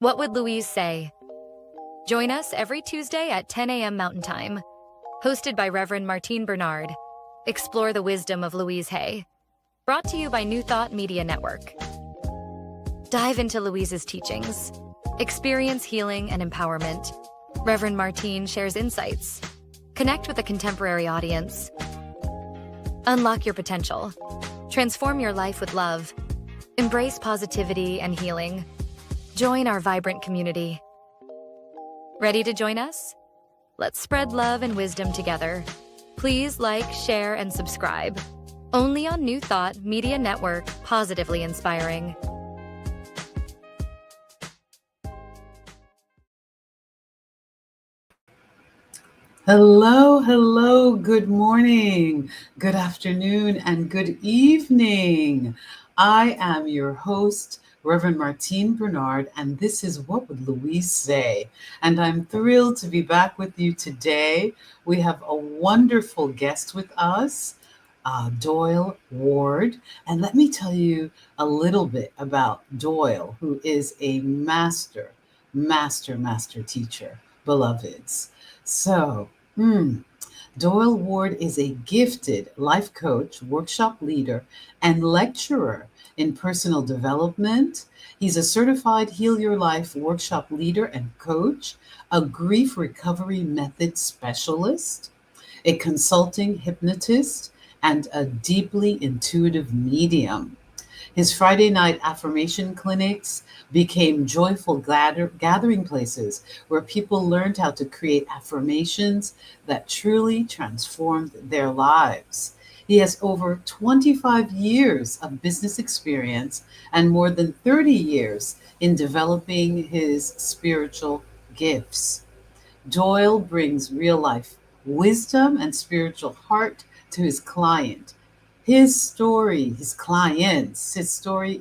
What Would Louise Say? Join us every Tuesday at 10 a.m. Mountain Time. Hosted by Reverend Martine Bernard. Explore the wisdom of Louise Hay. Brought to you by New Thought Media Network. Dive into Louise's teachings. Experience healing and empowerment. Reverend Martine shares insights. Connect with a contemporary audience. Unlock your potential. Transform your life with love. Embrace positivity and healing. Join our vibrant community. Ready to join us? Let's spread love and wisdom together. Please like, share, and subscribe. Only on New Thought Media Network, positively inspiring. Hello, good morning, good afternoon, and good evening. I am your host, Reverend Martine Bernard, and this is What Would Louise Say? And I'm thrilled to be back with you today. We have a wonderful guest with us, Doyle Ward. And let me tell you a little bit about Doyle, who is a master teacher, beloveds. So, Doyle Ward is a gifted life coach, workshop leader, and lecturer in personal development. He's a certified Heal Your Life workshop leader and coach, a grief recovery method specialist, a consulting hypnotist, and a deeply intuitive medium. His Friday night affirmation clinics became joyful gathering places where people learned how to create affirmations that truly transformed their lives. He has over 25 years of business experience and more than 30 years in developing his spiritual gifts. Doyle brings real life wisdom and spiritual heart to his his story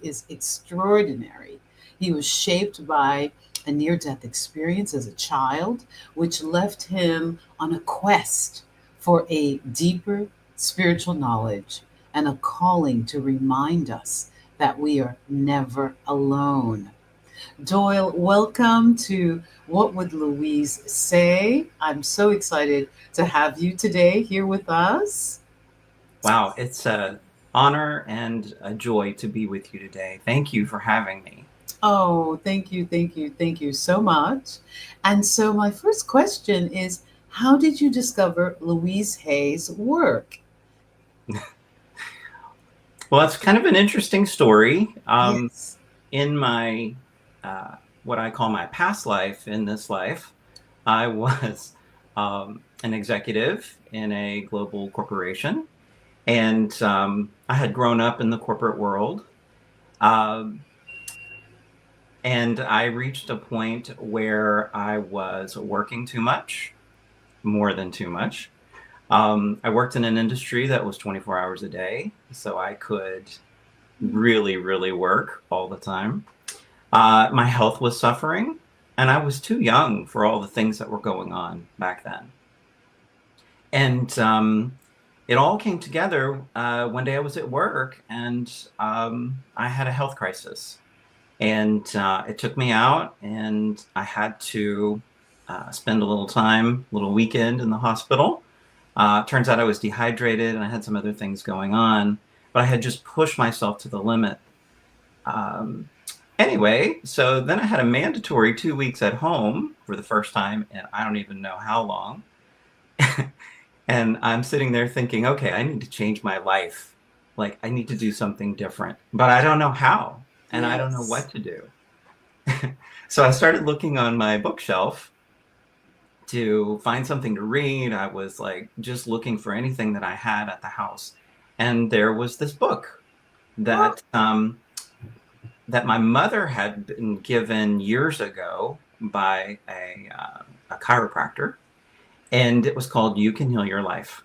is extraordinary. He was shaped by a near-death experience as a child, which left him on a quest for a deeper spiritual knowledge and a calling to remind us that we are never alone. Doyle, welcome to What Would Louise Say? I'm so excited to have you today here with us. Wow, it's an honor and a joy to be with you today. Thank you for having me. Oh, thank you so much. And so my first question is, how did you discover Louise Hay's work? Well, it's kind of an interesting story. Yes. In my, what I call my past life, in this life, I was an executive in a global corporation. And I had grown up in the corporate world. And I reached a point where I was working too much, more than too much. I worked in an industry that was 24 hours a day, so I could really, really work all the time. My health was suffering, and I was too young for all the things that were going on back then. And it all came together one day I was at work, and I had a health crisis. And it took me out, and I had to spend a little weekend in the hospital. Turns out I was dehydrated, and I had some other things going on, but I had just pushed myself to the limit. Anyway, so then I had a mandatory 2 weeks at home for the first time, and I don't even know how long. And I'm sitting there thinking, okay, I need to change my life. Like, I need to do something different, but I don't know how, and I don't know what to do. So I started looking on my bookshelf to find something to read. I was like just looking for anything that I had at the house. And there was this book that that my mother had been given years ago by a chiropractor. And it was called You Can Heal Your Life.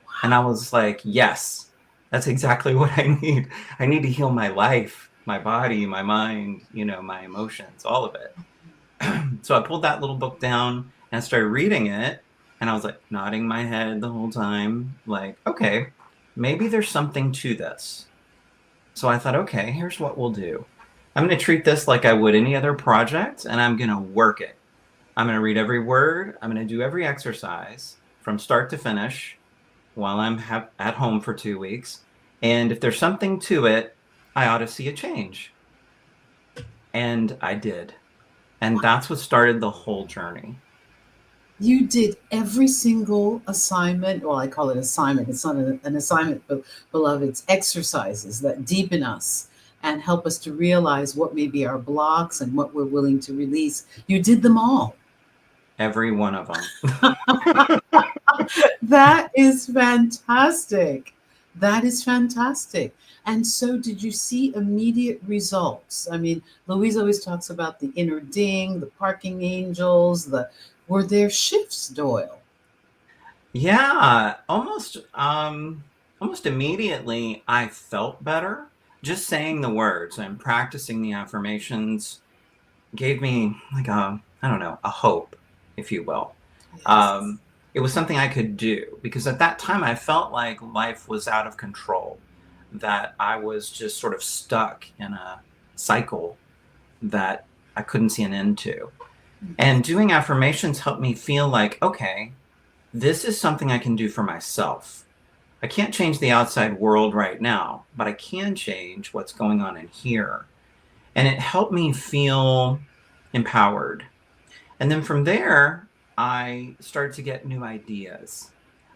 Wow. And I was like, yes, that's exactly what I need. I need to heal my life, my body, my mind, my emotions, all of it. So I pulled that little book down and I started reading it. And I was like nodding my head the whole time, like, okay, maybe there's something to this. So I thought, okay, here's what we'll do. I'm going to treat this like I would any other project, and I'm going to work it. I'm going to read every word. I'm going to do every exercise from start to finish while I'm at home for 2 weeks. And if there's something to it, I ought to see a change. And I did. And that's what started the whole journey. You did every single assignment. Well, I call it assignment. It's not an assignment, but beloved, it's exercises that deepen us and help us to realize what may be our blocks and what we're willing to release. You did them all. Every one of them. That is fantastic. That is fantastic. And so, did you see immediate results? I mean, Louise always talks about the inner ding, the parking angels, were there shifts, Doyle? Yeah, almost immediately I felt better. Just saying the words and practicing the affirmations gave me like I don't know, a hope, if you will. Yes. It was something I could do because at that time I felt like life was out of control, that I was just sort of stuck in a cycle that I couldn't see an end to. And doing affirmations helped me feel like, okay, this is something I can do for myself. I can't change the outside world right now, but I can change what's going on in here. And it helped me feel empowered. And then from there, I started to get new ideas.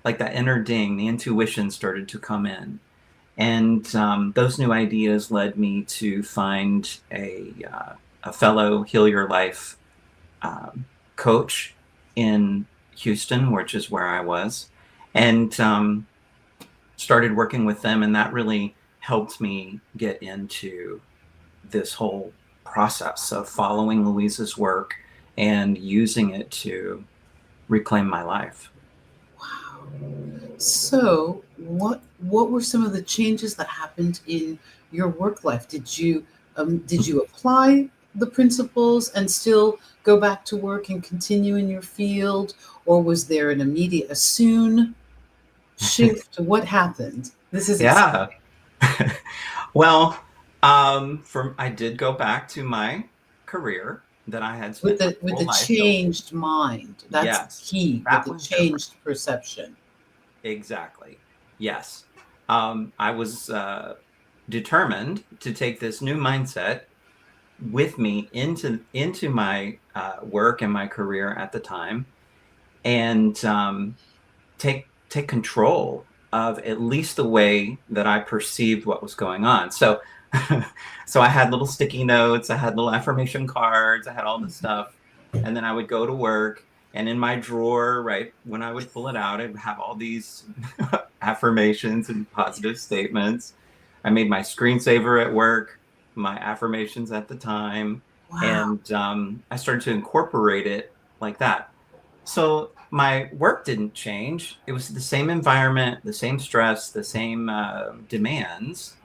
Like that inner ding, the intuition started to come in. And those new ideas led me to find a fellow Heal Your Life coach in Houston, which is where I was, and started working with them. And that really helped me get into this whole process of following Louise's work and using it to reclaim my life. Wow. So, what were some of the changes that happened in your work life? Did you apply the principles and still go back to work and continue in your field, or was there an immediate, a soon shift? What happened? This is Yeah. exciting. Well, I did go back to my career that I had With spent my the whole life building. changed mind, that's the Yes, key. With that the was different. changed perception. Exactly. Yes. I was determined to take this new mindset with me into my work and my career at the time, and take control of at least the way that I perceived what was going on. So, so I had little sticky notes, I had little affirmation cards, I had all this stuff, and then I would go to work. And in my drawer, right when I would pull it out, I'd have all these affirmations and positive statements. I made my screensaver at work, my affirmations at the time, Wow. and I started to incorporate it like that. So my work didn't change. It was the same environment, the same stress, the same demands,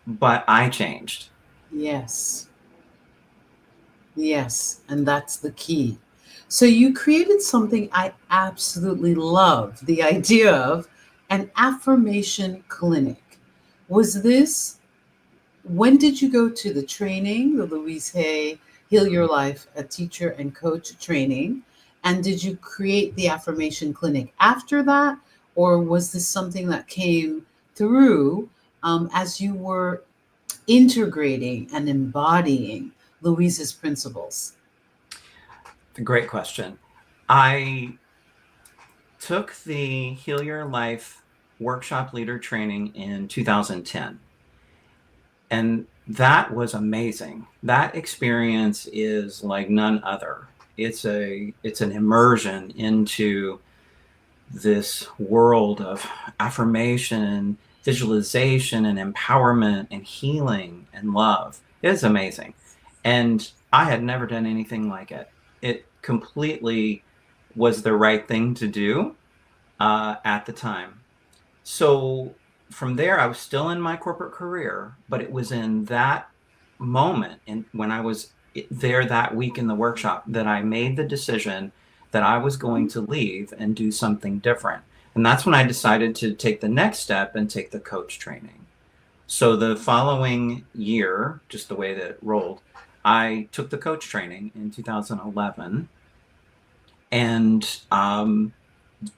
but I changed. Yes. Yes, and that's the key. So you created something I absolutely love, the idea of an affirmation clinic. Was this, when did you go to the training, the Louise Hay Heal Your Life, a teacher and coach training? And did you create the affirmation clinic after that? Or was this something that came through as you were integrating and embodying Louise's principles? Great question. I took the Heal Your Life workshop leader training in 2010. And that was amazing. That experience is like none other. It's an immersion into this world of affirmation, visualization, and empowerment, and healing and love. It's amazing. And I had never done anything like it. It completely was the right thing to do at the time. So from there, I was still in my corporate career, but it was in that moment, and when I was there that week in the workshop, that I made the decision that I was going to leave and do something different. And that's when I decided to take the next step and take the coach training. So the following year, just the way that it rolled, I took the coach training in 2011 and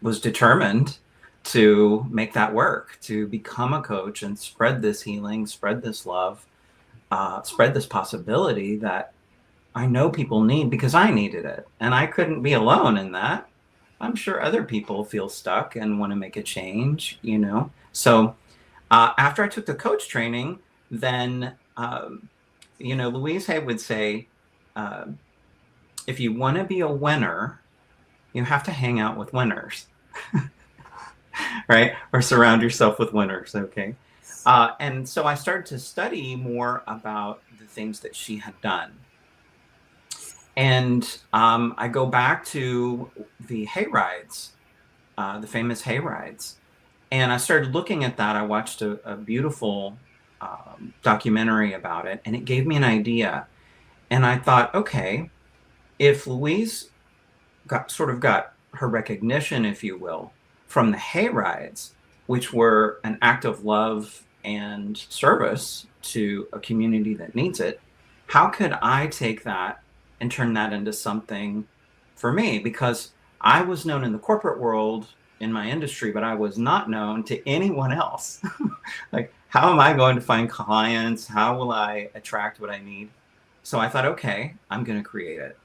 was determined to make that work, to become a coach and spread this healing, spread this love, spread this possibility that I know people need, because I needed it. And I couldn't be alone in that. I'm sure other people feel stuck and want to make a change, you know? So after I took the coach training, then, you know, Louise Hay would say, uh, if you want to be a winner, you have to hang out with winners, right? Or surround yourself with winners, okay? And so I started to study more about the things that she had done. And I go back to the hay rides, the famous hay rides. And I started looking at that. I watched a beautiful documentary about it, and it gave me an idea. And I thought, okay, if Louise got her recognition, if you will, from the hay rides, which were an act of love and service to a community that needs it, how could I take that and turn that into something for me? Because I was known in the corporate world in my industry, but I was not known to anyone else. Like, how am I going to find clients? How will I attract what I need? So I thought, okay, I'm going to create it.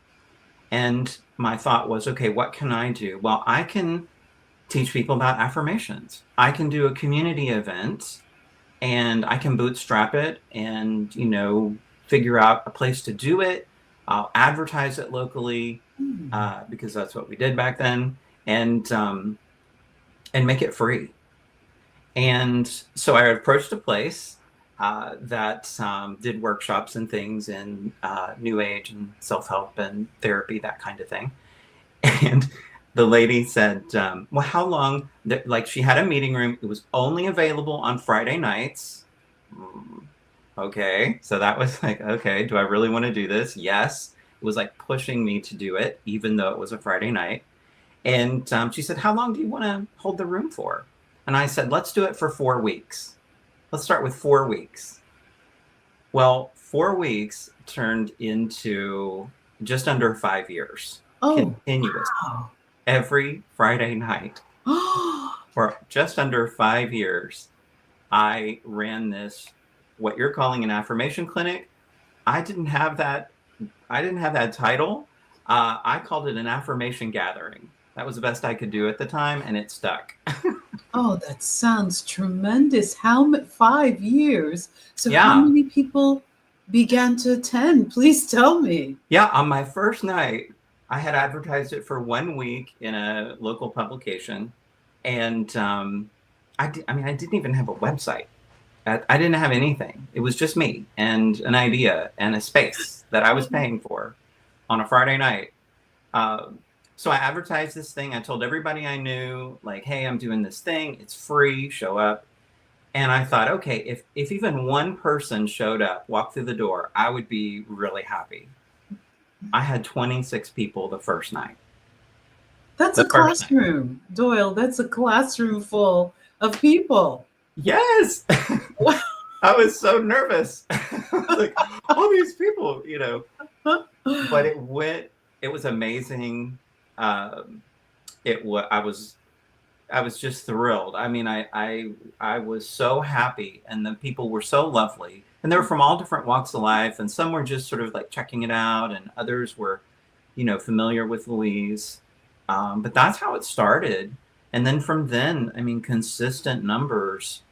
And my thought was, okay, what can I do? Well, I can teach people about affirmations. I can do a community event, and I can bootstrap it and, you know, figure out a place to do it. I'll advertise it locally, because that's what we did back then, and make it free. And so I approached a place that did workshops and things in New Age and self-help and therapy, that kind of thing. And the lady said, well, how long? Like, she had a meeting room. It was only available on Friday nights. Okay. So that was like, okay, do I really want to do this? Yes. It was like pushing me to do it, even though it was a Friday night. And she said, how long do you want to hold the room for? And I said, let's do it for 4 weeks. Let's start with 4 weeks. Well, 4 weeks turned into just under 5 years. Continuous. Wow. Every Friday night for just under 5 years, I ran this, what you're calling an affirmation clinic. I didn't have that title. I called it an affirmation gathering. That was the best I could do at the time, and it stuck. Oh, that sounds tremendous. 5 years? So how Yeah. many people began to attend? Please tell me. Yeah, on my first night, I had advertised it for 1 week in a local publication, and I didn't even have a website. I didn't have anything. It was just me and an idea and a space that I was paying for on a Friday night. So I advertised this thing. I told everybody I knew, like, hey, I'm doing this thing. It's free. Show up. And I thought, okay, if even one person showed up, walked through the door, I would be really happy. I had 26 people the first night. That's a classroom, Doyle. That's a classroom full of people. Yes. I was so nervous. Like, all these people, you know. But it was amazing. I was just thrilled. I mean, I was so happy, and the people were so lovely, and they were from all different walks of life, and some were just sort of like checking it out, and others were, you know, familiar with Louise. But that's how it started. And then from then, I mean, consistent numbers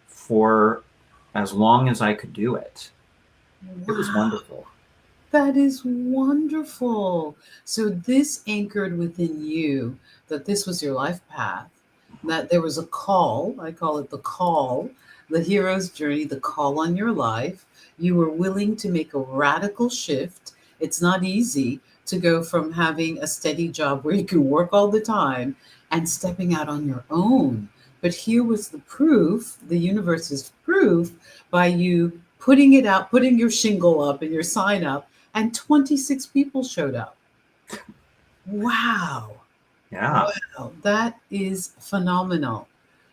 for as long as I could do it. Wow. It was wonderful. That is wonderful. So this anchored within you that this was your life path, that there was a call. I call it the call, the hero's journey, the call on your life. You were willing to make a radical shift. It's not easy to go from having a steady job where you can work all the time and stepping out on your own. But here was the proof, the universe's proof, by you putting it out, putting your shingle up and your sign up, and 26 people showed up. Wow. Yeah. Wow. That is phenomenal.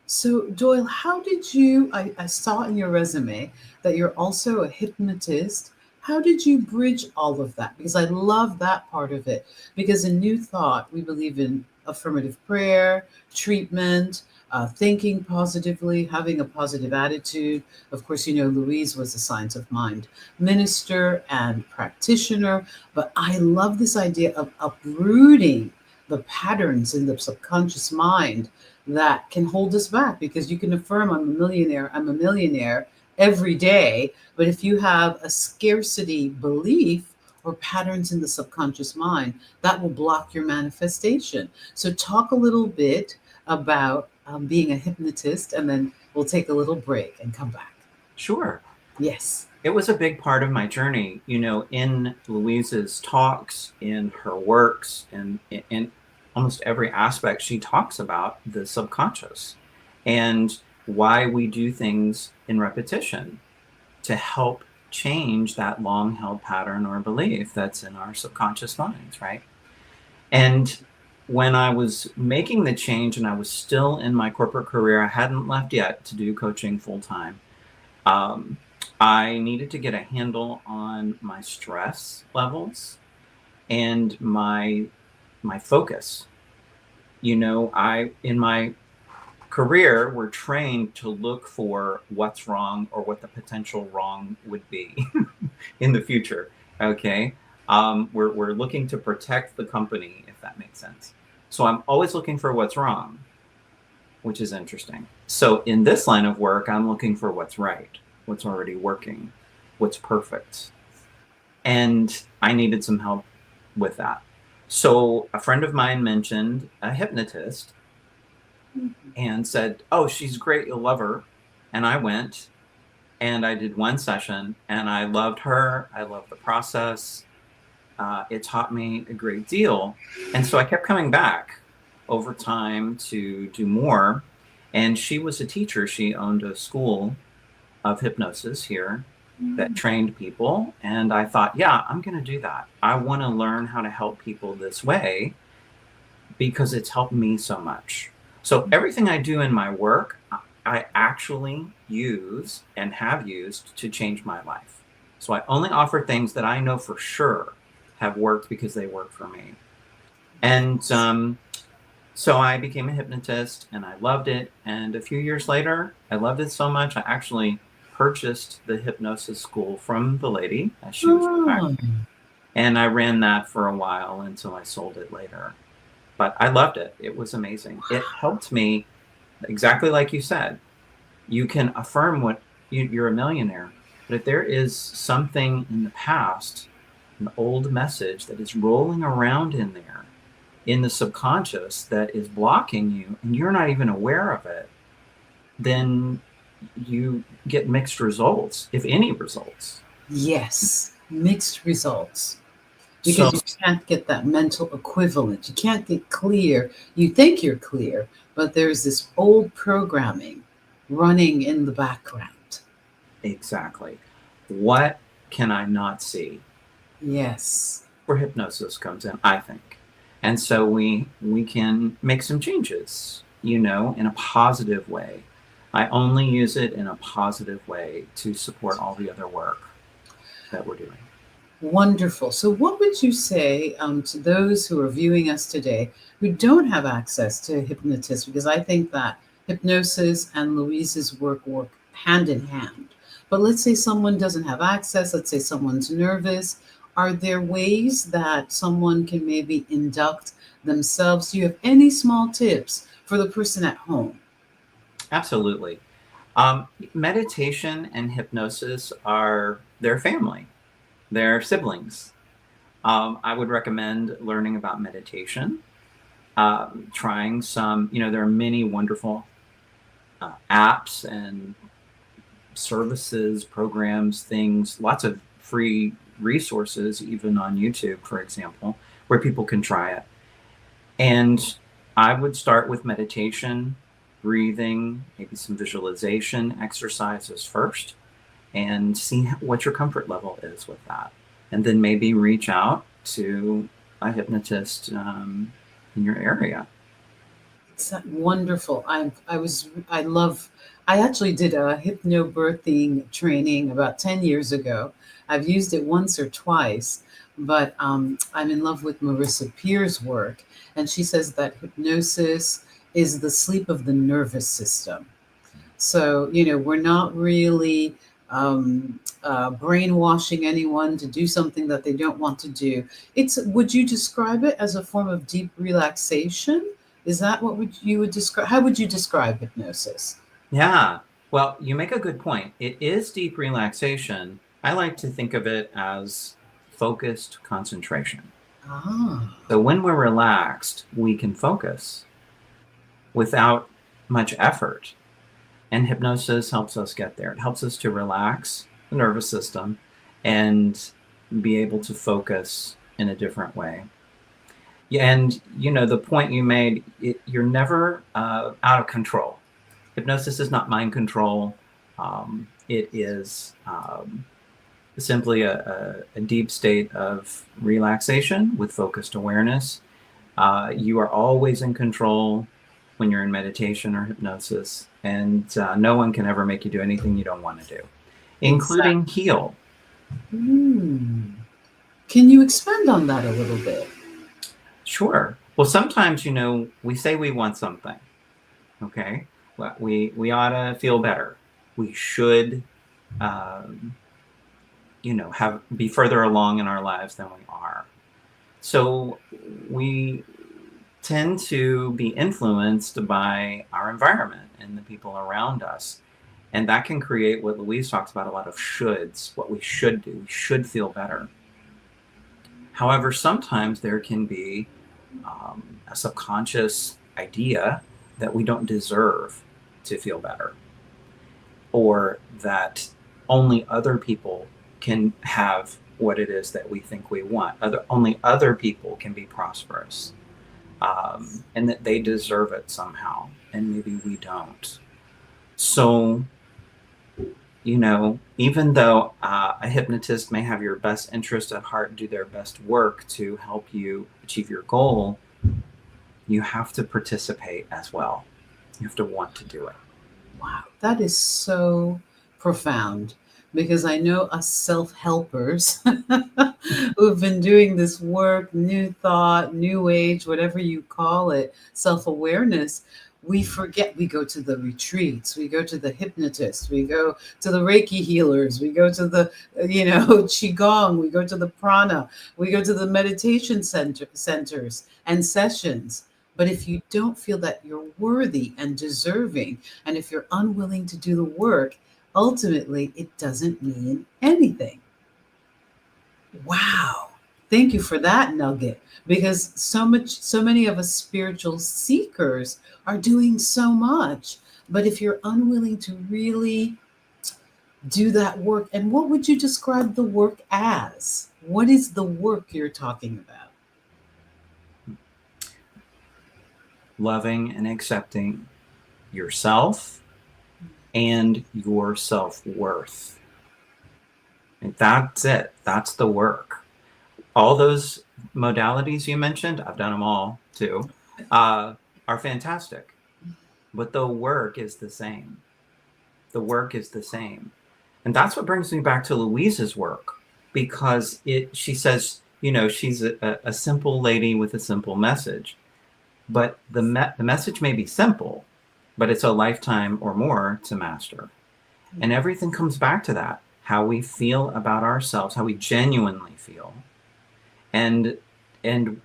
So, Doyle, how did you? I saw in your resume that you're also a hypnotist. How did you bridge all of that? Because I love that part of it. Because in New Thought, we believe in affirmative prayer, treatment, thinking positively, having a positive attitude. Of course, you know, Louise was a Science of Mind minister and practitioner. But I love this idea of uprooting the patterns in the subconscious mind that can hold us back, because you can affirm I'm a millionaire every day, but if you have a scarcity belief or patterns in the subconscious mind, that will block your manifestation. So talk a little bit about being a hypnotist, and then we'll take a little break and come back. Sure. Yes. It was a big part of my journey, in Louise's talks, in her works, and in almost every aspect, she talks about the subconscious and why we do things in repetition to help change that long held pattern or belief that's in our subconscious minds, right? And when I was making the change and I was still in my corporate career, I hadn't left yet to do coaching full time. I needed to get a handle on my stress levels and my focus. I in my career we're trained to look for what's wrong or what the potential wrong would be in the future. Okay. We're looking to protect the company, if that makes sense. So I'm always looking for what's wrong, which is interesting. So in this line of work, I'm looking for what's right, what's already working, what's perfect. And I needed some help with that. So a friend of mine mentioned a hypnotist and said, "Oh, she's great. You'll love her." And I went and I did one session and I loved her. I loved the process. It taught me a great deal. And so I kept coming back over time to do more. And she was a teacher. She owned a school of hypnosis here that trained people. And I thought, yeah, I'm going to do that. I want to learn how to help people this way because it's helped me so much. So everything I do in my work, I actually use and have used to change my life. So I only offer things that I know for sure have worked because they work for me. And so I became a hypnotist and I loved it. And a few years later, I loved it so much, I actually purchased the hypnosis school from the lady as she was retiring. And I ran that for a while until I sold it later. But I loved it. It was amazing. It helped me, exactly like you said. You can affirm what you're a millionaire, but if there is something in the past, an old message that is rolling around in there, in the subconscious, that is blocking you, and you're not even aware of it, then you get mixed results, if any results. Yes, mixed results. So Because you can't get that mental equivalent. You can't get clear. You think you're clear, but there's this old programming running in the background. exactly. What can I not see? Yes. Where hypnosis comes in, I think. And so we can make some changes, in a positive way. I only use it in a positive way to support all the other work that we're doing. Wonderful. So, what would you say to those who are viewing us today who don't have access to a hypnotist? Because I think that hypnosis and Louise's work hand in hand. But let's say someone doesn't have access, let's say someone's nervous. Are there ways that someone can maybe induct themselves? Do you have any small tips for the person at home? Absolutely. Meditation and hypnosis are their family, they're siblings. I would recommend learning about meditation, trying some, there are many wonderful apps and services, programs, things, lots of free resources, even on YouTube, for example, where people can try it. And I would start with meditation, breathing, maybe some visualization exercises first, and see what your comfort level is with that. And then maybe reach out to a hypnotist in your area. It's wonderful. I actually did a hypnobirthing training about 10 years ago. I've used it once or twice, but I'm in love with Marissa Peer's work. And she says that hypnosis is the sleep of the nervous system. So, we're not really brainwashing anyone to do something that they don't want to do. Would you describe it as a form of deep relaxation? Is that what you would describe? How would you describe hypnosis? Yeah. Well, you make a good point. It is deep relaxation. I like to think of it as focused concentration. Ah, So when we're relaxed, we can focus without much effort. And hypnosis helps us get there. It helps us to relax the nervous system and be able to focus in a different way. Yeah, and the point you made, you're never out of control. Hypnosis is not mind control. It is simply a deep state of relaxation with focused awareness. You are always in control when you're in meditation or hypnosis, and no one can ever make you do anything you don't want to do, including exactly. heal. Hmm. Can you expand on that a little bit? Sure. Well, sometimes, we say we want something, okay? Well, we ought to feel better. We should, um, be further along in our lives than we are. So we tend to be influenced by our environment and the people around us. And that can create what Louise talks about, a lot of shoulds, what we should do. We should feel better. However, sometimes there can be a subconscious idea that we don't deserve to feel better, or that only other people can have what it is that we think we want. Only other people can be prosperous, and that they deserve it somehow, and maybe we don't. So, even though a hypnotist may have your best interest at heart, do their best work to help you achieve your goal, you have to participate as well. You have to want to do it. Wow, that is so profound because I know us self helpers who've been doing this work, new thought, new age, whatever you call it, self awareness. We forget, we go to the retreats, we go to the hypnotists, we go to the Reiki healers, we go to the, Qigong, we go to the prana, we go to the meditation centers and sessions. But if you don't feel that you're worthy and deserving, and if you're unwilling to do the work, ultimately it doesn't mean anything. Wow. Thank you for that nugget because so many of us spiritual seekers are doing so much. But if you're unwilling to really do that work, and what would you describe the work as? What is the work you're talking about? Loving and accepting yourself and your self-worth. And that's it. That's the work. All those modalities you mentioned, I've done them all too, are fantastic. But the work is the same. The work is the same. And that's what brings me back to Louise's work, because she says, she's a simple lady with a simple message. But the message may be simple, but it's a lifetime or more to master. And everything comes back to that, how we feel about ourselves, how we genuinely feel, and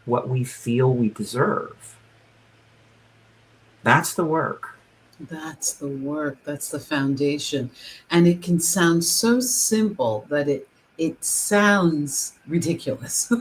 what we feel we deserve. That's the work. That's the work. That's the foundation. And it can sound so simple that it sounds ridiculous.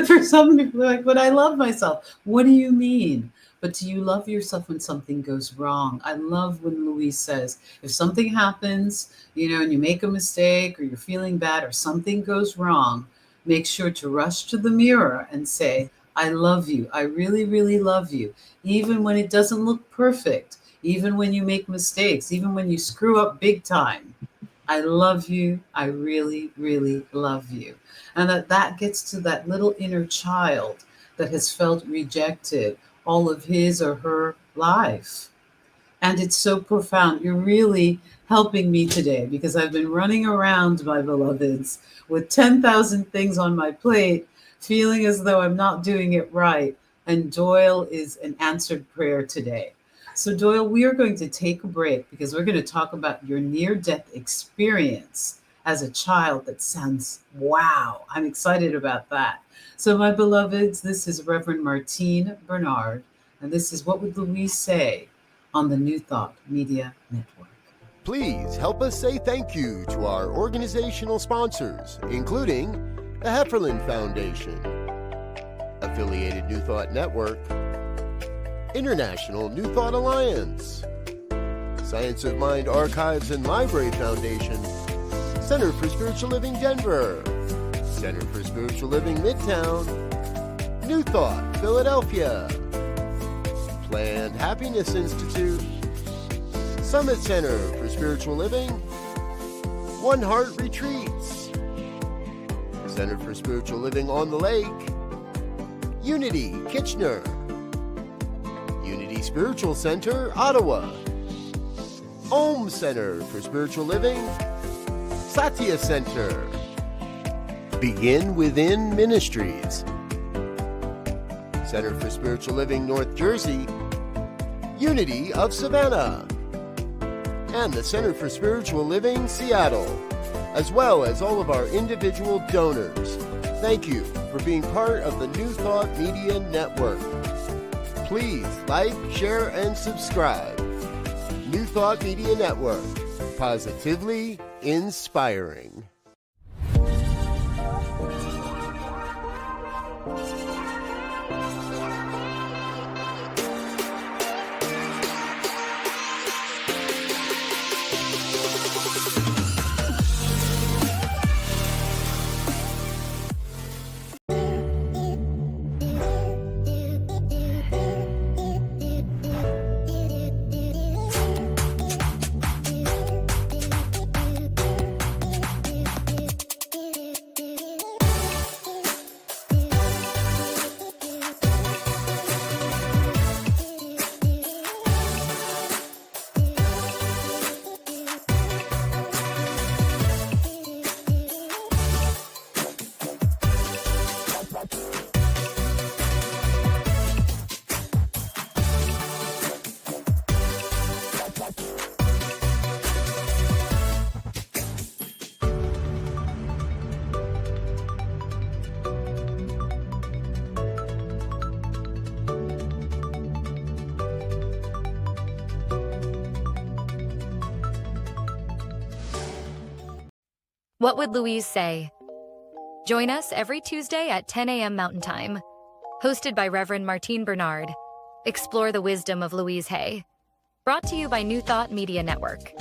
For some people, like, but I love myself. What do you mean? But do you love yourself when something goes wrong? I love when Louise says, if something happens, and you make a mistake or you're feeling bad or something goes wrong, make sure to rush to the mirror and say, I love you. I really, really love you. Even when it doesn't look perfect, even when you make mistakes, even when you screw up big time. I love you. I really, really love you. And that gets to that little inner child that has felt rejected all of his or her life. And it's so profound. You're really helping me today because I've been running around, my beloveds, with 10,000 things on my plate, feeling as though I'm not doing it right. And Doyle is an answered prayer today. So, Doyle, we are going to take a break because we're going to talk about your near-death experience as a child. That sounds wow. I'm excited about that. So, my beloveds, this is Reverend Martine Bernard, and this is What Would Louise Say? On the New Thought Media Network. Please help us say thank you to our organizational sponsors, including the Hefferland Foundation, Affiliated New Thought Network, International New Thought Alliance, Science of Mind Archives and Library Foundation, Center for Spiritual Living Denver, Center for Spiritual Living Midtown, New Thought Philadelphia, Planned Happiness Institute, Summit Center for Spiritual Living, One Heart Retreats, Center for Spiritual Living on the Lake, Unity Kitchener, Unity Spiritual Center Ottawa, Om Center for Spiritual Living, Satya Center, Begin Within Ministries, Center for Spiritual Living North Jersey, Unity of Savannah, and the Center for Spiritual Living Seattle, as well as all of our individual donors. Thank you for being part of the New Thought Media Network. Please like, share, and subscribe. New Thought Media Network, positively inspiring. What Would Louise Say? Join us every Tuesday at 10 a.m. Mountain Time. Hosted by Reverend Martine Bernard. Explore the wisdom of Louise Hay. Brought to you by New Thought Media Network.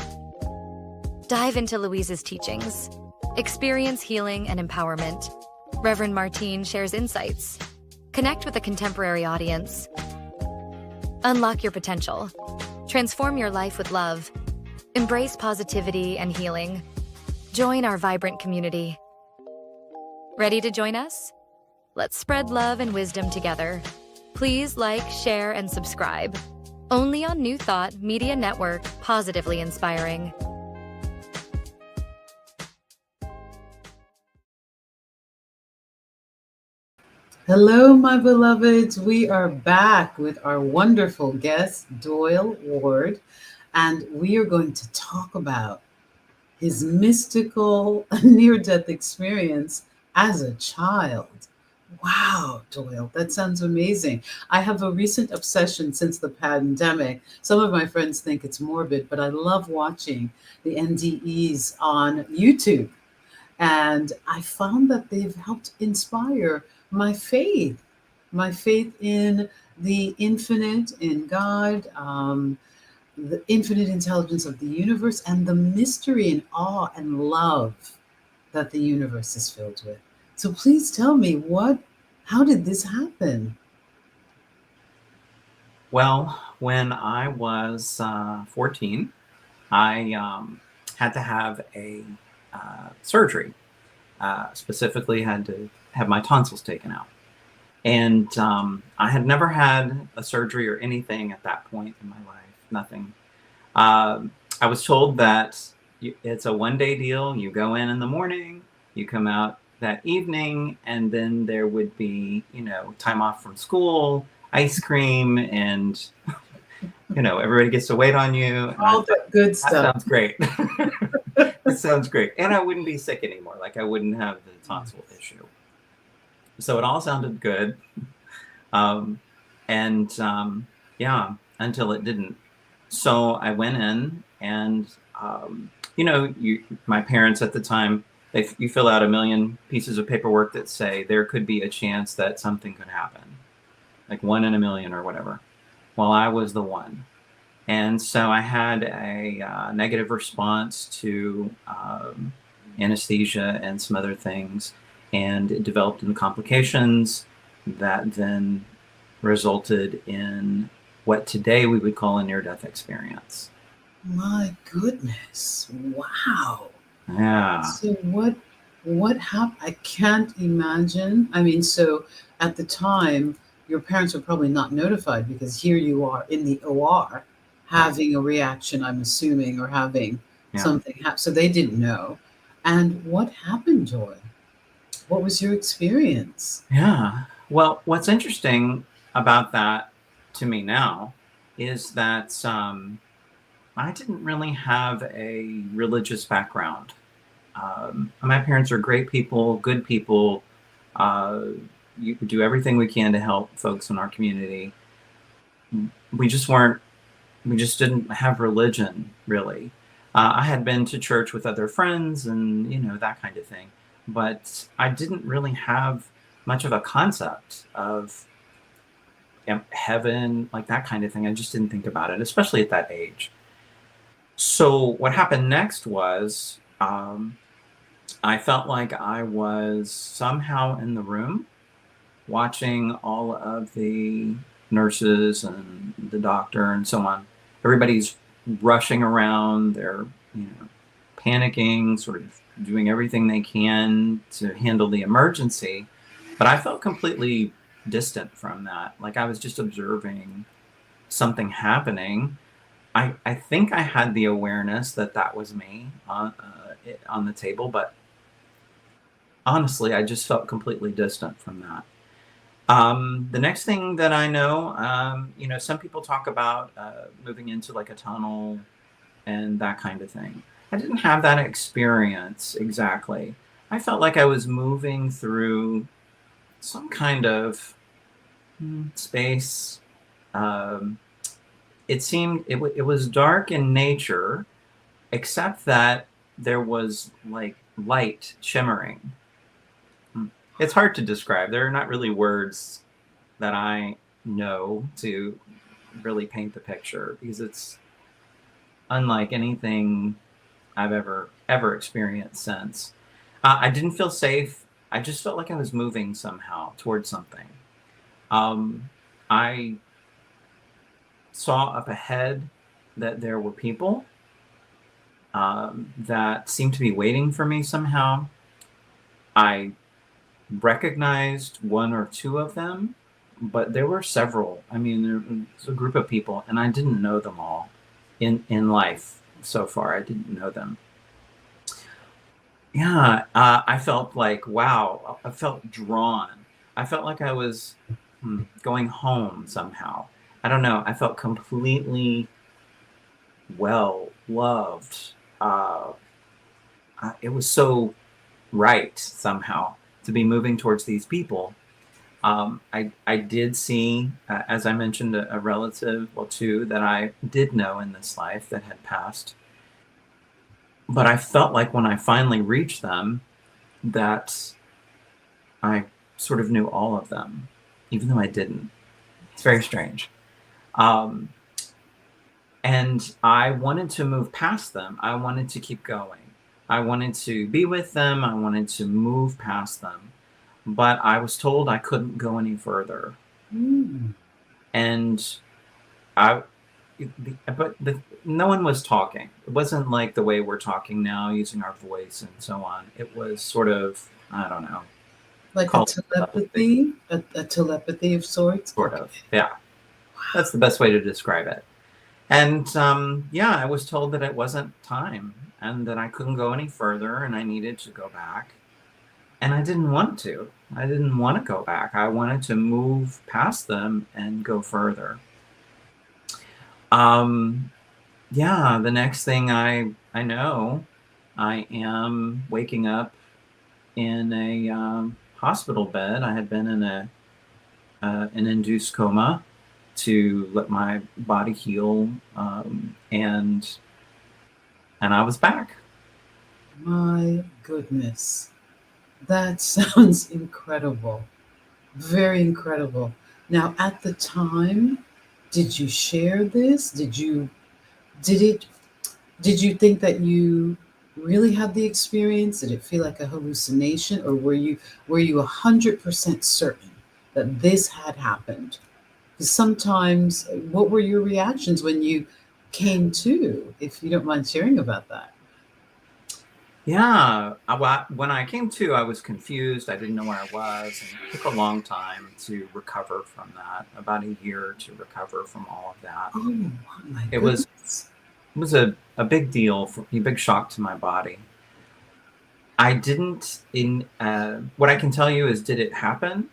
Dive into Louise's teachings. Experience healing and empowerment. Reverend Martine shares insights. Connect with a contemporary audience. Unlock your potential. Transform your life with love. Embrace positivity and healing. Join our vibrant community. Ready to join us? Let's spread love and wisdom together. Please like, share, and subscribe. Only on New Thought Media Network, positively inspiring. Hello, my beloveds. We are back with our wonderful guest, Doyle Ward, and we are going to talk about his mystical near-death experience as a child. Wow, Doyle, that sounds amazing. I have a recent obsession since the pandemic. Some of my friends think it's morbid, but I love watching the NDEs on YouTube. And I found that they've helped inspire my faith in the infinite, in God, the infinite intelligence of the universe, and the mystery and awe and love that the universe is filled with. So please tell me, how did this happen? Well, when I was 14, I had to have a surgery. Specifically had to have my tonsils taken out. And I had never had a surgery or anything at that point in my life, nothing. I was told that it's a one-day deal. You go in the morning, you come out that evening, and then there would be, time off from school, ice cream, and, everybody gets to wait on you. And All that good that stuff. sounds great. It sounds great. And I wouldn't be sick anymore. Like I wouldn't have the tonsil issue. So it all sounded good. Yeah, until it didn't. So I went in and, my parents at the time, you fill out a million pieces of paperwork that say there could be a chance that something could happen, like 1 in a million or whatever. Well, I was the one. And so I had a negative response to anesthesia and some other things, and it developed into complications that then resulted in what today we would call a near-death experience. My goodness. Wow. Yeah. So what happened? I can't imagine. I mean, so at the time, your parents were probably not notified because here you are in the OR having a reaction, I'm assuming, or having something happen. So they didn't know. And what happened, Joy? What was your experience? Yeah. Well, what's interesting about that to me now is that I didn't really have a religious background. My parents are great people, good people. You do everything we can to help folks in our community. We just didn't have religion, really. I had been to church with other friends and, that kind of thing. But I didn't really have much of a concept of heaven, like that kind of thing. I just didn't think about it, especially at that age. So what happened next was I felt like I was somehow in the room watching all of the nurses and the doctor and so on. Everybody's rushing around. They're, panicking, sort of doing everything they can to handle the emergency. But I felt completely distant from that. Like I was just observing something happening. I think I had the awareness that was me on the table, but honestly, I just felt completely distant from that. The next thing that I know, some people talk about moving into like a tunnel and that kind of thing. I didn't have that experience exactly. I felt like I was moving through some kind of space. It seemed it was dark in nature, except that there was like light shimmering. It's hard to describe. There are not really words that I know to really paint the picture because it's unlike anything I've ever experienced since. I didn't feel safe. I just felt like I was moving somehow towards something. I saw up ahead that there were people that seemed to be waiting for me somehow. I recognized one or two of them, but there were several. I mean, there was a group of people, and I didn't know them all in life so far. I didn't know them. Yeah, I felt like, wow, I felt drawn. I felt like I was going home somehow. I don't know. I felt completely well loved. It was so right somehow to be moving towards these people. I did see, as I mentioned, a relative, well, two that I did know in this life that had passed. But I felt like when I finally reached them, that I sort of knew all of them, even though I didn't. It's very strange. And I wanted to move past them. I wanted to keep going. I wanted to be with them. I wanted to move past them. But I was told I couldn't go any further. And no one was talking. It wasn't like the way we're talking now, using our voice and so on. It was sort of, I don't know, Like a called telepathy, a telepathy of sorts? sort Okay. of. Yeah, that's the best way to describe it. And yeah, I was told that it wasn't time and that I couldn't go any further and I needed to go back. And I didn't want to. I didn't want to go back. I wanted to move past them and go further. Um, yeah, the next thing I know, I am waking up in a hospital bed. I had been in an induced coma to let my body heal, and I was back. My goodness. That sounds incredible. Very incredible. Now, at the time, did you share this? Did it, did you think that you really had the experience? Did it feel like a hallucination, or were you 100% certain that this had happened? Because sometimes, what were your reactions when you came to, if you don't mind sharing about that? Yeah, when I came to, I was confused. I didn't know where I was, and it took a long time to recover from that. About a year to recover from all of that. Oh my It was goodness. it was a big deal, a big shock to my body. I didn't in what I can tell you is, did it happen?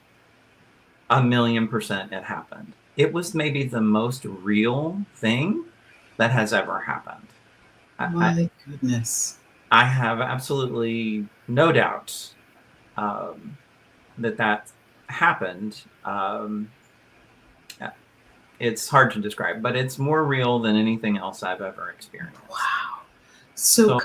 1,000,000% it happened. It was maybe the most real thing that has ever happened. I, My goodness. I have absolutely no doubt um, that happened. Yeah, it's hard to describe, but it's more real than anything else I've ever experienced. Wow. So So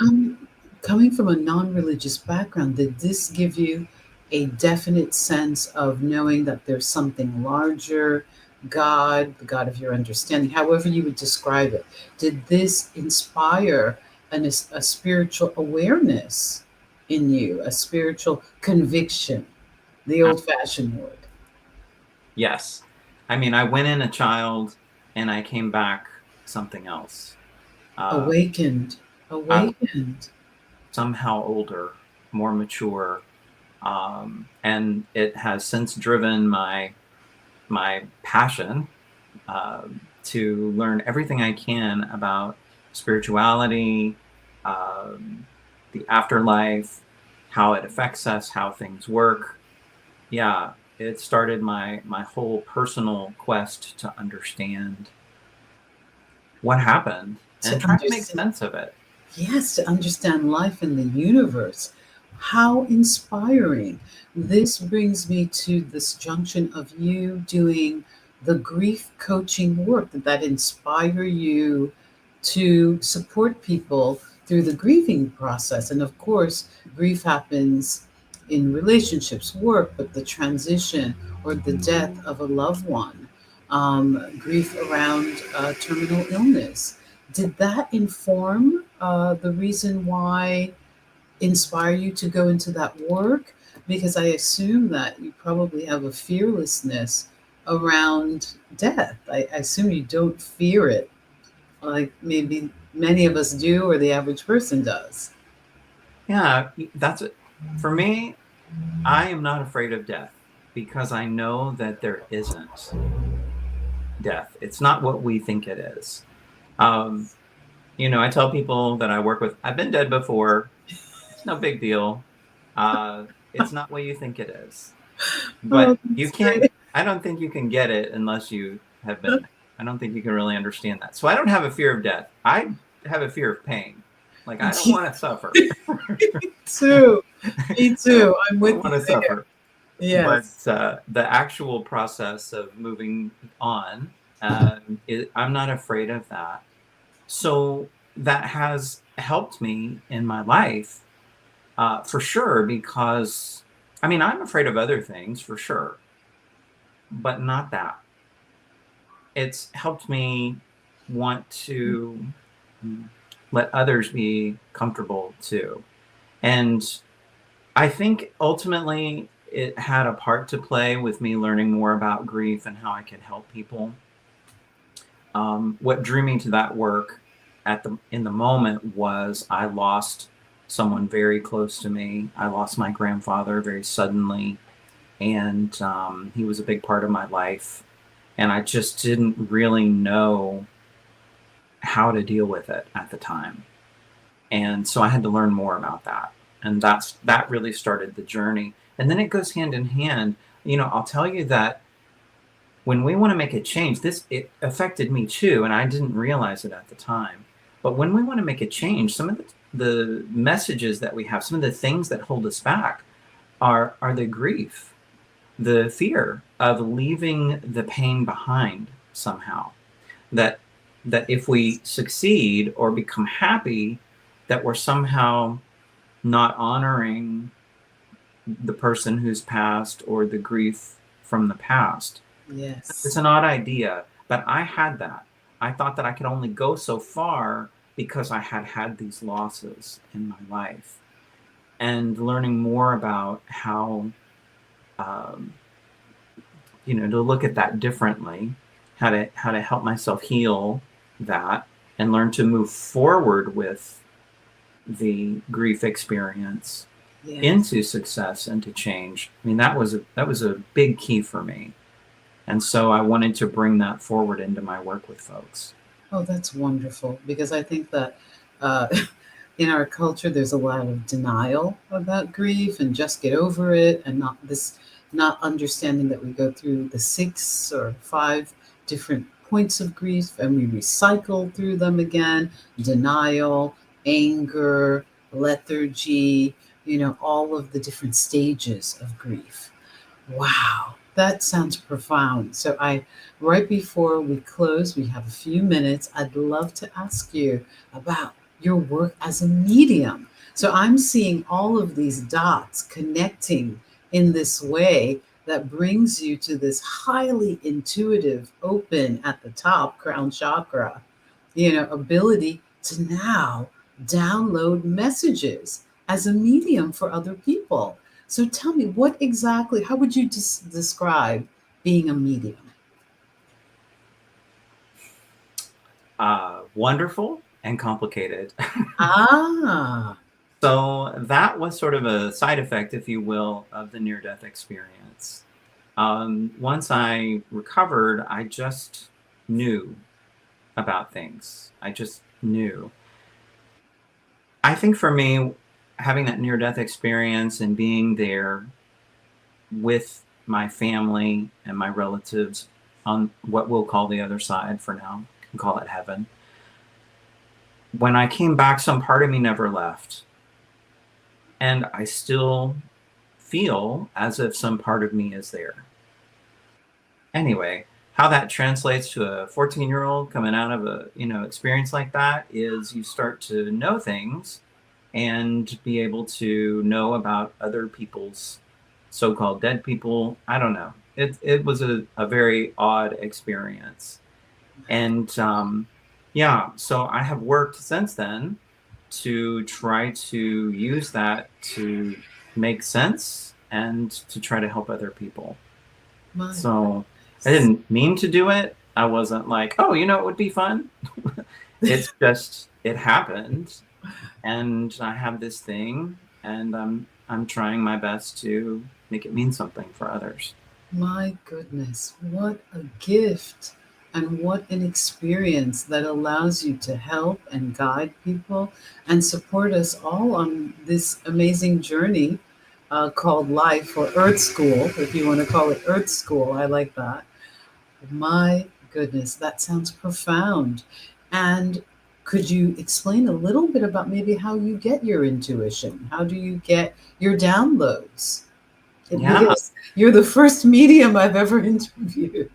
coming from a non-religious background, did this give you a definite sense of knowing that there's something larger, God, the God of your understanding, however you would describe it? Did this inspire a spiritual awareness in you, a spiritual conviction, the uh, old-fashioned word? yes, I mean, I went in a child and I came back something else. Uh, Awakened, I was awakened. somehow older, more mature, and it has since driven my passion to learn everything I can about spirituality, um, the afterlife, how it affects us, how things work. Yeah, it started my whole personal quest to understand what happened To and try to make understand. sense of it. Yes, to understand life in the universe. How inspiring. This brings me to this junction of you doing the grief coaching work. Did that inspire you to support people through the grieving process? And of course, grief happens in relationships, work, but the transition or the death of a loved one, grief around terminal illness. Did that inform the reason why inspire you to go into that work? Because I assume that you probably have a fearlessness around death. I assume you don't fear it like maybe many of us do or the average person does. Yeah, that's it. For me, I am not afraid of death because I know that there isn't death. It's not what we think it is. Um, I tell people that I work with, I've been dead before. It's no big deal. It's not what you think it is. Oh, But you that's can't, great. I don't think you can get it unless you have been there. I don't think you can really understand that. So I don't have a fear of death. I have a fear of pain. Like, I don't Me want to suffer. too. Me I don't, too. I'm I don't with you want to there. suffer. But Yes. the actual process of moving on, I'm not afraid of that. So that has helped me in my life for sure, because I mean, I'm afraid of other things for sure, but not that. It's helped me want to let others be comfortable too. And I think ultimately it had a part to play with me learning more about grief and how I can help people. What drew me to that work in the moment was I lost someone very close to me. I lost my grandfather very suddenly, and he was a big part of my life, and I just didn't really know how to deal with it at the time. And so I had to learn more about that. And that really started the journey. And then it goes hand in hand. I'll tell you that when we want to make a change, it affected me too, and I didn't realize it at the time. But when we want to make a change, some of the messages that we have, some of the things that hold us back are the grief, the fear of leaving the pain behind somehow. That if we succeed or become happy, that we're somehow not honoring the person who's passed or the grief from the past. Yes. It's an odd idea, but I had that. I thought that I could only go so far because I had these losses in my life. And learning more about how, to look at that differently, how to help myself heal that and learn to move forward with the grief experience into success and to change. I mean, that was a big key for me. And so I wanted to bring that forward into my work with folks. Oh, that's wonderful, because I think that in our culture, there's a lot of denial about grief and just get over it, and not understanding that we go through the 6 or 5 different points of grief and we recycle through them again: denial, anger, lethargy, all of the different stages of grief. Wow, that sounds profound. So right before we close, we have a few minutes. I'd love to ask you about your work as a medium. So I'm seeing all of these dots connecting in this way that brings you to this highly intuitive, open at the top, crown chakra, ability to now download messages as a medium for other people. So tell me, how would you describe being a medium? Wonderful and complicated. Ah. So that was sort of a side effect, if you will, of the near-death experience. Once I recovered, I just knew about things. I just knew. I think for me, having that near-death experience and being there with my family and my relatives on what we'll call the other side for now, we can call it heaven. When I came back, some part of me never left. And I still feel as if some part of me is there. Anyway, how that translates to a 14-year-old coming out of a experience like that is you start to know things and be able to know about other people's so-called dead people. I don't know. It was a very odd experience. And so I have worked since then to try to use that to make sense and to try to help other people. So I didn't mean to do it. I wasn't like, it would be fun. It's just, it happened. And I have this thing, and I'm trying my best to make it mean something for others. My goodness, what a gift. And what an experience that allows you to help and guide people and support us all on this amazing journey called life, or Earth School, if you want to call it Earth School. I like that. My goodness, that sounds profound. And could you explain a little bit about maybe how you get your intuition? How do you get your downloads? Because you're the first medium I've ever interviewed.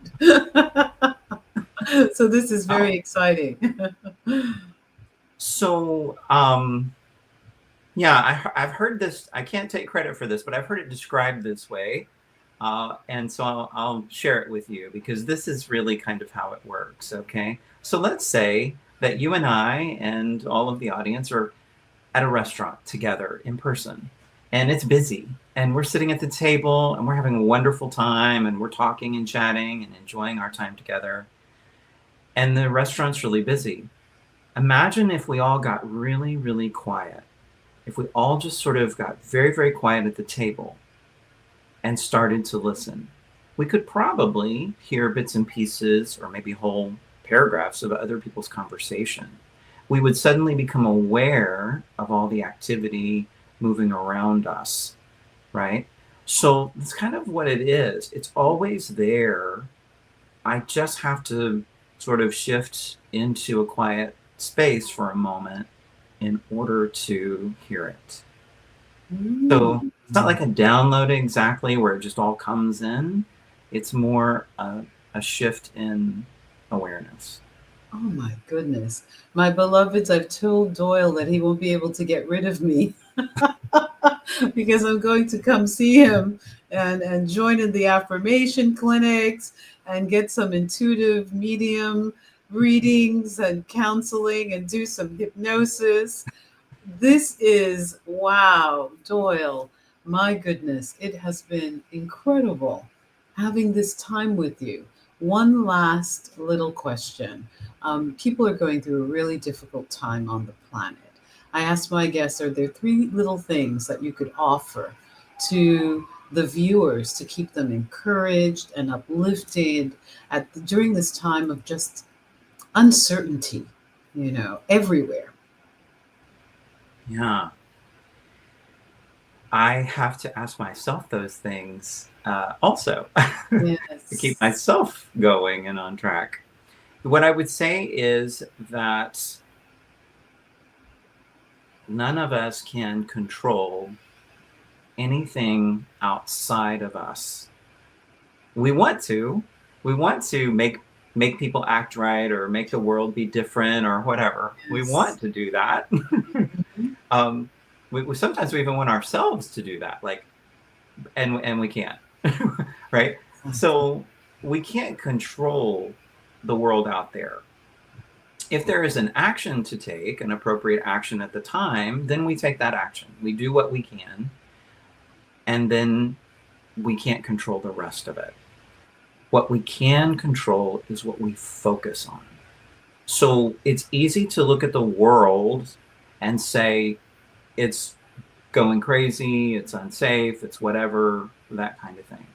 So this is very exciting. So, I've heard this. I can't take credit for this, but I've heard it described this way. And so I'll share it with you, because this is really kind of how it works. Okay. So let's say that you and I and all of the audience are at a restaurant together in person, and it's busy, and we're sitting at the table and we're having a wonderful time, and we're talking and chatting and enjoying our time together. And the restaurant's really busy. Imagine if we all got really, really quiet. If we all just sort of got very, very quiet at the table and started to listen, we could probably hear bits and pieces or maybe whole paragraphs of other people's conversation. We would suddenly become aware of all the activity moving around us, right? So that's kind of what it is. It's always there. I just have to sort of shift into a quiet space for a moment in order to hear it. So it's not like a download exactly where it just all comes in. It's more a shift in awareness. Oh my goodness. My beloveds, I've told Doyle that he won't be able to get rid of me because I'm going to come see him and join in the affirmation clinics and get some intuitive medium readings and counseling and do some hypnosis. This is wow, Doyle. My goodness, it has been incredible having this time with you. One last little question. People are going through a really difficult time on the planet. I asked my guests, are there three little things that you could offer to the viewers to keep them encouraged and uplifted during this time of just uncertainty, everywhere? Yeah. I have to ask myself those things also Yes. to keep myself going and on track. What I would say is that none of us can control anything outside of us. We want to make people act right or make the world be different or whatever. Yes. We want to do that. We sometimes we even want ourselves to do that, and we can't, right? So we can't control the world out there. If there is an action to take, an appropriate action at the time, then we take that action. We do what we can, and then we can't control the rest of it. What we can control is what we focus on. So it's easy to look at the world and say, it's going crazy, it's unsafe, it's whatever, that kind of thing.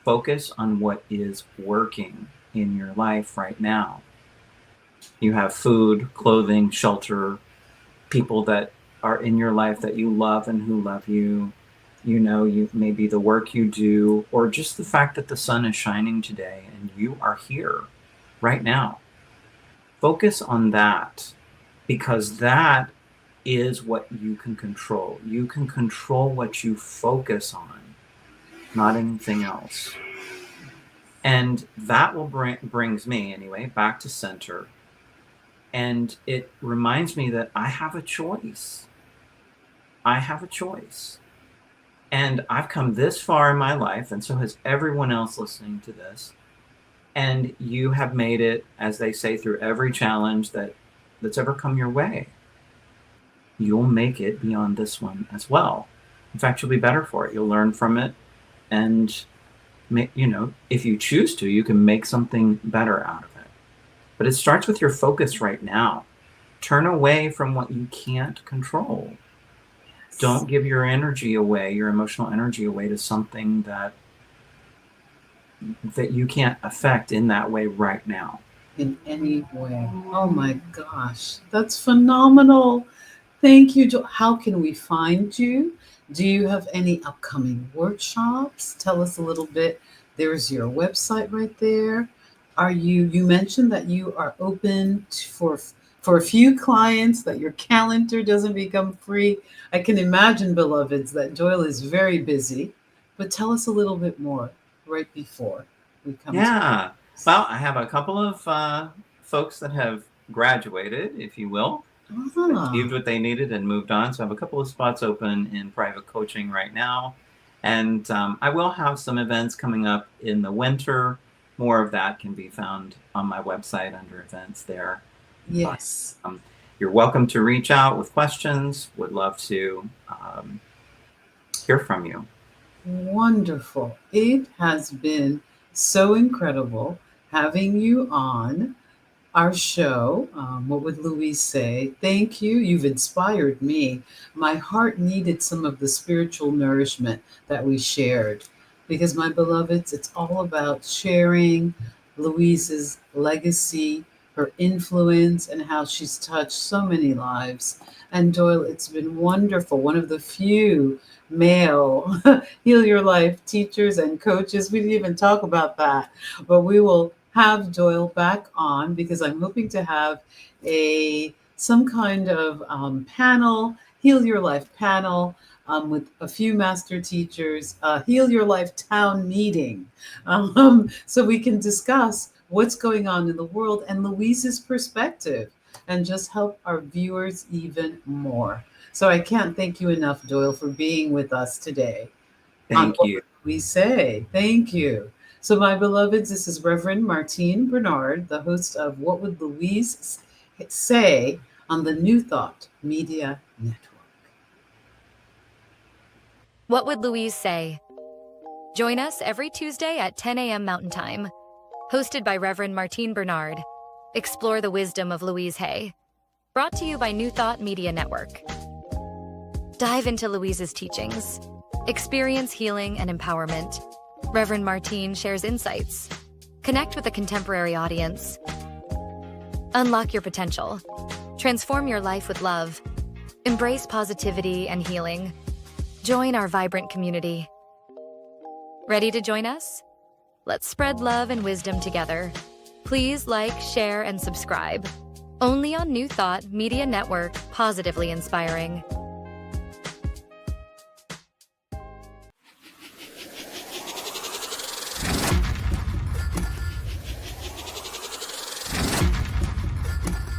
Focus on what is working in your life right now. You have food, clothing, shelter, people that are in your life that you love and who love you. You maybe the work you do, or just the fact that the sun is shining today and you are here right now. Focus on that, because that is what you can control. You can control what you focus on, not anything else. And that will brings me anyway back to center. And it reminds me that I have a choice. I have a choice. And I've come this far in my life, and so has everyone else listening to this. And you have made it, as they say, through every challenge that's ever come your way. You'll make it beyond this one as well. In fact, you'll be better for it. You'll learn from it. And, if you choose to, you can make something better out of it. But it starts with your focus right now. Turn away from what you can't control. Yes. Don't give your energy away, your emotional energy away, to something that you can't affect in that way right now. In any way. Oh my gosh, that's phenomenal. Thank you. How can we find you? Do you have any upcoming workshops? Tell us a little bit. There's your website right there. You mentioned that you are open for a few clients, that your calendar doesn't become free. I can imagine, beloveds, that Doyle is very busy, but tell us a little bit more right before we come. Yeah. Well, I have a couple of folks that have graduated, if you will, achieved what they needed and moved on. So I have a couple of spots open in private coaching right now. And I will have some events coming up in the winter. More of that can be found on my website under events there. Yes. But, you're welcome to reach out with questions. Would love to hear from you. Wonderful. It has been so incredible having you on. our show, What Would Louise Say? Thank you. You've inspired me. My heart needed some of the spiritual nourishment that we shared because, my beloveds, it's all about sharing Louise's legacy, her influence, and how she's touched so many lives. And Doyle, it's been wonderful. One of the few male Heal Your Life teachers and coaches. We didn't even talk about that, but we will have Doyle back on because I'm hoping to have a some kind of panel, Heal Your Life panel, with a few master teachers, Heal Your Life town meeting, so we can discuss what's going on in the world and Louise's perspective and just help our viewers even more. So I can't thank you enough, Doyle, for being with us today on Thank What you. Would We Say. Thank you. So, my beloveds, this is Reverend Martine Bernard, the host of What Would Louise Say on the New Thought Media Network. What Would Louise Say? Join us every Tuesday at 10 a.m. Mountain Time. Hosted by Reverend Martine Bernard. Explore the wisdom of Louise Hay. Brought to you by New Thought Media Network. Dive into Louise's teachings. Experience healing and empowerment. Reverend Martine shares insights. Connect with a contemporary audience. Unlock your potential. Transform your life with love. Embrace positivity and healing. Join our vibrant community. Ready to join us? Let's spread love and wisdom together. Please like, share, and subscribe. Only on New Thought Media Network, positively inspiring.